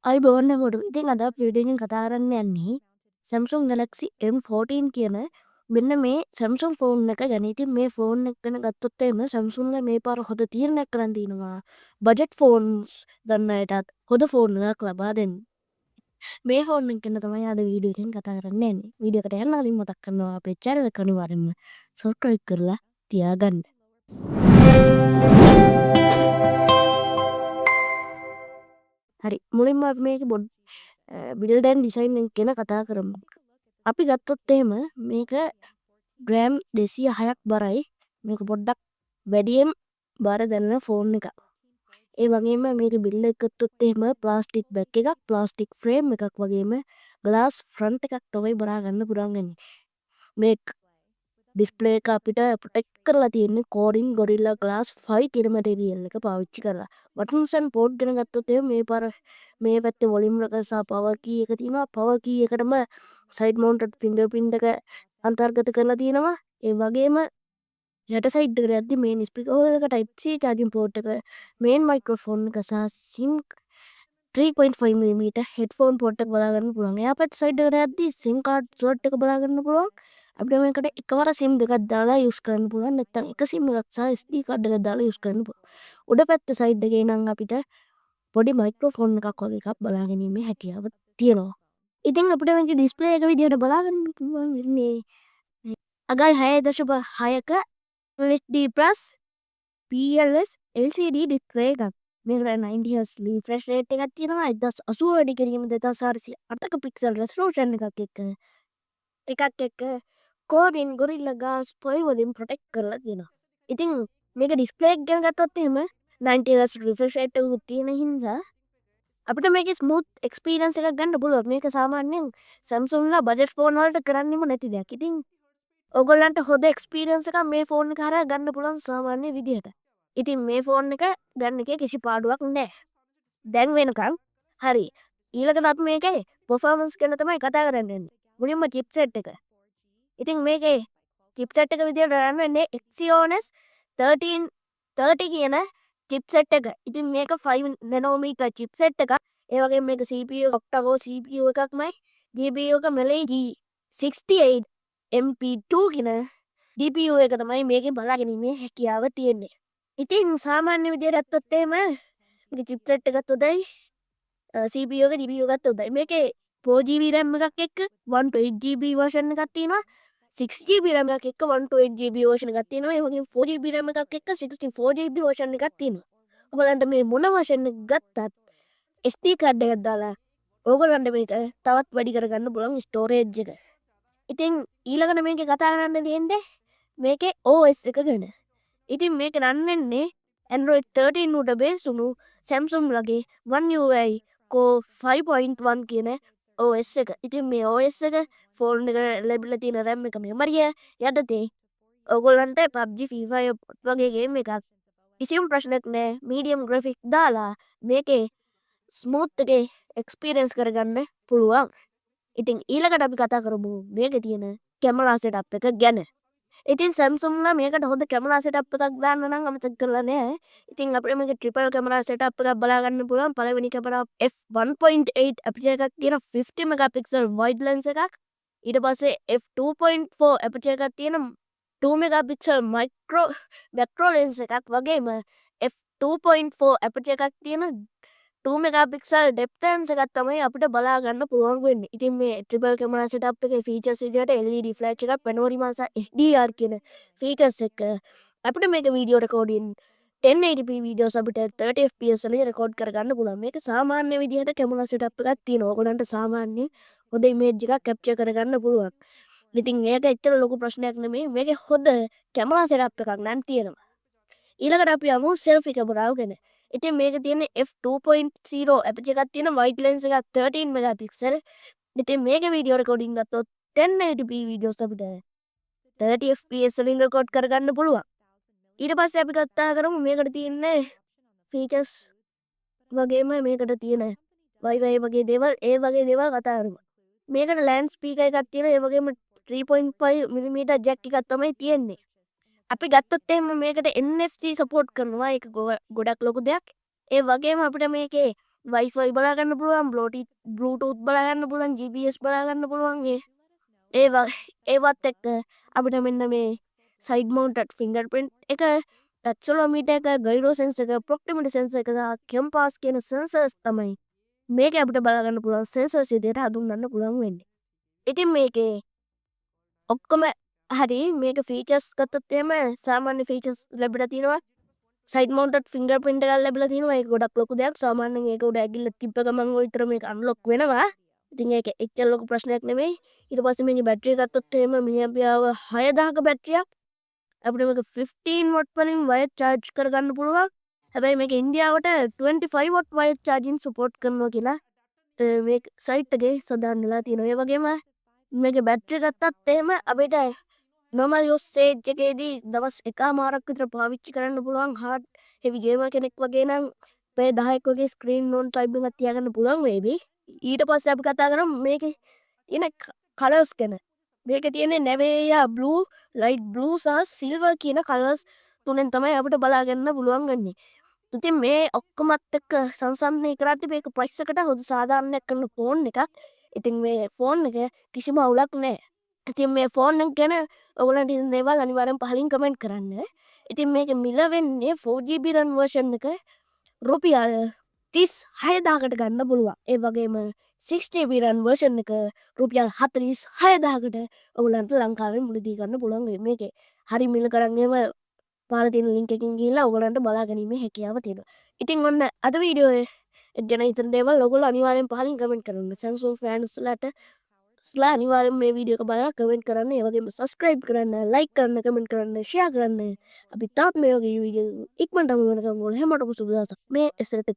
අයිබෝන්න මුඩු ඉතින් අද පිඩියගෙන් කතා කරන්න යන්නේ Samsung Galaxy M14 කියන මෙන්න මේ Samsung ෆෝන් එක ගැන. ඉතින් මේ ෆෝන් එක ගැන ගත්තොත් එහෙම Samsung මේ පාර හොඳ තීරණයක් කරන් තිනවා. බජට් ෆෝන්ස් ගන්න අයටත් හොඳ ෆෝන් එකක් ලබා දෙන්න. මේ ෆෝන් එක ගැන තමයි අද වීඩියෝ එකෙන් කතා කරන්න යන්නේ. වීඩියෝ එකට යන්න කලින් මතක් කරනවා අපේ channel එක අනිවාර්යෙන්ම subscribe කරලා තියාගන්න. හරි මුලින්ම අපි මේක build and design එක ගැන කතා කරමු. අපි ගත්තොත් එහෙම මේක ග්‍රෑම් 206ක් බරයි. මේක පොඩ්ඩක් වැඩියෙන් බර දැනෙන ෆෝන් එකක්. ඒ වගේම මේක බිල්ඩ් එක ගත්තොත් එහෙම ප්ලාස්ටික් බැක් එකක්, ප්ලාස්ටික් ෆ්‍රේම් එකක් වගේම ග්ලාස් ෆ්‍රන්ට් එකක් තමයි බලා ගන්න පුළුවන් වෙන්නේ. මේක ඩිස්ප්ලේ එක අපිට ප්‍රොටෙක්ට් කරලා තියෙන්නේ Corning Gorilla Glass 5 කියන මැටීරියල් එක පාවිච්චි කරලා. බටන්ස් ඇන්ඩ් පෝට් ගැන ගත්තොත් එහෙම මේ පාර මේ පැත්තේ වොලියුම් එක සහ පවර් කී එක තියෙනවා. පවර් කී එකටම සයිඩ් මවුන්ටඩ් ෆින්ගර්ප්‍රින්ට් එක අන්තර්ගත කරලා තියෙනවා. ඒ වගේම යට සයිඩ් එකට යද්දි මේන් ස්පීකර් හෝල් එක type C charging port එක මේන් මයික්‍රොෆෝන් එක සහ SIM 3.5mm headphone port එක බලා ගන්න පුළුවන්. එයා පැත්ත සයිඩ් එකට යද්දි SIM card slot එක බලා ගන්න පුළුවන්. අපිට මේකට එකවර SIM දෙකක් දාලා use කරන්න පුළුවන්. නැත්නම් එක SIM එකක් සහ SD card එකක් දාලා use කරන්න පුළුවන්. උඩ පැත්ත සයිඩ් එකේ නම් අපිට පොඩි මයික්‍රොෆෝන් එකක් වගේ එකක් බලා ගැනීමේ හැකියාව තියෙනවා. ඉතින් අපිට මේක ඩිස්ප්ලේ එක විදිහට බලා ගන්න පුළුවන් වෙන්නේ අගල් 6.6ක HD plus PLS LCD display එකක්. මේකට 90Hz refresh rate එකක් තියෙනවා. 1080 වැඩි කිරීම 2408ක pixel resolution එකක් එක්ක Corning Gorilla Glass 5 වලින් ප්‍රොටෙක්ට් කරලා තියෙනවා. ඉතින් මේක ඩිස්ප්ලේ එක ගැන ගත්තොත් එහෙම 90Hz refresh rate එකක් තියෙන හින්දා අපිට මේකේ ස්මූත් එක්ස්පීරියන්ස් එකක් ගන්න පුළුවන්. මේක සාමාන්‍යයෙන් Samsung ලා බජට් ෆෝන් වලට කරන්නෙම නැති දෙයක්. ඉතින් ඔයගොල්ලන්ට හොඳ එක්ස්පීරියන්ස් එකක් මේ ෆෝන් එක හරහා ගන්න පුළුවන් සාමාන්‍ය විදිහට. ඉතින් මේ ෆෝන් එක ගන්න එකේ කිසි පාඩුවක් නැහැ. දැන් වෙනකන් හරි. ඊළඟට අපි මේකේ performance ගැන තමයි කතා කරන්න යන්නේ. මුලින්ම chipset එක. ඉතින් මේකේ chipset එක විදිහට රන් වෙන්නේ Exynos 1330 කියන chipset එක. ඉතින් මේක 5 nanometer chipset එකක්. ඒ වගේම මේක CPU octa-core CPU එකක්මයි. GPU එක Mali G68 MP2 කියන GPU එක තමයි මේකේ බලා ගැනීමේ හැකියාව තියෙන්නේ. ඉතින් සාමාන්‍ය විදිහට ගත්තොත් එහෙම මේක chipset එකත් හොඳයි. CPU එක GPU එකත් හොඳයි. මේකේ 4GB RAM එකක් එක්ක 128GB version එකක් තියෙනවා. 6GB RAM එකක් එක්ක 128GB version එකක් තියෙනවා. ඒ වගේම 4GB RAM එකක් එක්ක 64GB version එකක් තියෙනවා. ඔයගලන්ට මේ මොන version එක ගත්තත් SD card එකක් දාලා ඔයගලන්ට මේක තවත් වැඩි කරගන්න පුළුවන් storage එක. ඉතින් ඊළඟට මේකේ කතා කරන්න තියෙන්නේ මේකේ OS එක ගැන. ඉතින් මේක රන් වෙන්නේ Android 13 උඩ බේස් වුණු Samsung ලගේ One UI Core 5.1 කියන OS එක. ඉතින් මේ OS එක ෆෝන් එක ලැබිලා තියෙන RAM එක මෙමරිය යටතේ ඔයගොල්ලන්ට PUBG Free Fire වගේ ගේම් එකක් කිසිම ප්‍රශ්නයක් නැහැ. medium graphics දාලා මේකේ ස්මූත් එකේ එක්ස්පීරියන්ස් කරගන්න පුළුවන්. ඉතින් ඊළඟට අපි කතා කරමු මේකේ තියෙන කැමරා සෙටප් එක ගැන. ඉතින් Samsung ලා මේකට හොඳ කැමරා සෙටප් එකක් දාන්න නම් අමතක කරලා නැහැ. ඉතින් අපිට මේක ට්‍රිපල් කැමරා සෙටප් එකක් බලා ගන්න පුළුවන්. පළවෙනි කැමරා f1.8 අපිචර් එකක් තියෙන 50 megapixel wide lens එකක්. ඊට පස්සේ f2.4 අපිචර් එකක් තියෙන 2 megapixel macro lens එකක් වගේම f2.4 අපිචර් එකක් තියෙන 2 megapixel depth lens එකක් තමයි අපිට බලා ගන්න පුළුවන් වෙන්නේ. ඉතින් මේ triple camera setup එකේ features විදිහට LED flash එකක්, panorama සහ HDR කියන features එක අපිට මේක video recording 1080p videos අපිට 30 fps වලින් record කරගන්න පුළුවන්. මේක සාමාන්‍ය විදිහට camera setup එකක් තියෙනවා. ඔයගොල්ලන්ට සාමාන්‍ය හොඳ image එකක් capture කරගන්න පුළුවන්. ඉතින් මේක ඇත්තට ලොකු ප්‍රශ්නයක් නෙමෙයි. මේකේ හොඳ camera setup එකක් නම් තියෙනවා. ඊළඟට අපි යමු selfie camera ගැන. ඉතින් මේක තියෙන්නේ f2.0 අපිචර් එකක් තියෙන wide lens එකක් 13 megapixel. ඉතින් මේකේ video recording ගත්තොත් 1080p videos අපිට 30 fps වලින් record කරගන්න පුළුවන්. ඊට පස්සේ අපි කතා කරමු මේකට තියෙන features වගේම මේකට තියෙන Wi-Fi වගේ දේවල් කතා කරමු. මේකට land speaker එකක් තියෙනවා. ඒ වගේම 3.5mm jack එකක් තමයි තියෙන්නේ. අපි ගත්තොත් එහෙම මේකට NFC support කරනවා. ඒක ගොඩක් ලොකු දෙයක්. ඒ වගේම අපිට මේකේ Wi-Fi බලාගන්න පුළුවන් Bluetooth බලාගන්න පුළුවන් GPS බලාගන්න පුළුවන් ඒවා ඒවත් එක්ක අපිට මෙන්න මේ සයිඩ් මවුන්ටඩ් ෆින්ගර්ප්‍රින්ට් එක ටැක්සොලෝමීටර් එක ගයිරෝ සෙන්සර් එක ප්‍රොක්සිමිටි සෙන්සර් එක සහ කෙම්පාස් කියන සෙන්සර්ස් තමයි මේක අපිට බලාගන්න පුළුවන් සෙන්සර්ස් විදියට හඳුන්වන්න පුළුවන් වෙන්නේ. ඉතින් මේකේ ඔක්කොම හරි මේක ෆීචර්ස් ගත්තොත් එහෙම සාමාන්‍ය ෆීචර්ස් ලැබිලා තිනවා. සයිඩ් මවුන්ටඩ් ෆින්ගර්ප්‍රින්ට් එකක් ලැබිලා තිනවා. ඒක ගොඩක් ලොකු දෙයක්. සාමාන්‍යයෙන් ඒක උඩ ඇගිල්ල තිබ්බ ගමන් විතර මේක අන්ලොක් වෙනවා. ඉතින් ඒක එච්චර ලොකු ප්‍රශ්නයක් නෙමෙයි. ඊට පස්සේ මේකේ බැටරිය ගත්තොත් එහෙම මිලියම්පියර් 6000ක බැටරියක්. අපිට මේක 15 වොට් වලින් වයර් චාර්ජ් කරගන්න පුළුවන්. හැබැයි මේක ඉන්දියාවට 25 වොට් වයර් චාර්ජින් සපෝට් කරනවා කියලා මේ සයිට් එකේ සඳහන් වෙලා තියෙනවා. ඒ වගේම මේකේ බැටරිය ගත්තත් එහෙම අපිට normal usage එකේදී දවස් එකමාරක් විතර පාවිච්චි කරන්න පුළුවන්. hard heavy gamer කෙනෙක් වගේ නම් පැය 10ක් වගේ screen on time එකක් තියාගන්න පුළුවන් වේවි. ඊට පස්සේ අපි කතා කරමු මේකේ තියෙන කලර්ස් ගැන. මේකේ තියෙන්නේ නැවේයා blue, light blue සහ silver කියන කලර්ස් තුනෙන් තමයි අපිට බලාගන්න පුළුවන් වෙන්නේ. ඉතින් මේ ඔක්කොමත් එක්ක සංසන්දනය කරද්දි මේක ප්‍රයිස් එකට හොඳ සාධාරණයක් කරන ෆෝන් එකක්. ඉතින් මේ ෆෝන් එක කිසිම අවුලක් නැහැ. ඉතින් මේ ෆෝන් එක ගැන ඔයගොල්ලන්ට ඉන්න දේවල් අනිවාර්යෙන් පහලින් කමෙන්ට් කරන්න. ඉතින් මේක මිල වෙන්නේ 4GB RAM version එක රුපියල් 36000කට ගන්න පුළුවන්. ඒ වගේම 6GB RAM version එක රුපියල් 46000කට ඔයගොල්ලන්ට ලංකාවේ මුලදී ගන්න පුළුවන්. මේකේ හරි මිල කරන් එහෙම පාල තියෙන ලින්ක් එකකින් ගිහිල්ලා ඔයගොල්ලන්ට බලා ගැනීමේ හැකියාව තියෙනවා. ඉතින් ඔන්න අද වීඩියෝ ගැන හිතන දේවල් ඔයගොල්ලෝ අනිවාර්යෙන් පහලින් කමෙන්ට් කරන්න. Samsung fans ලා අනිවාර්යෙන් මේ වීඩියෝ එක බලලා කමෙන්ට් කරන්න. ඒ වගේම subscribe කරන්න, like කරන්න, කමෙන්ට් කරන්න, share කරන්න. අපි තාත් මේ වගේ වීඩියෝ ඉක්මනටම වෙනකම් ඔයගොල්ලෝ හැමෝටම සුබ දවසක්. මේ එසරට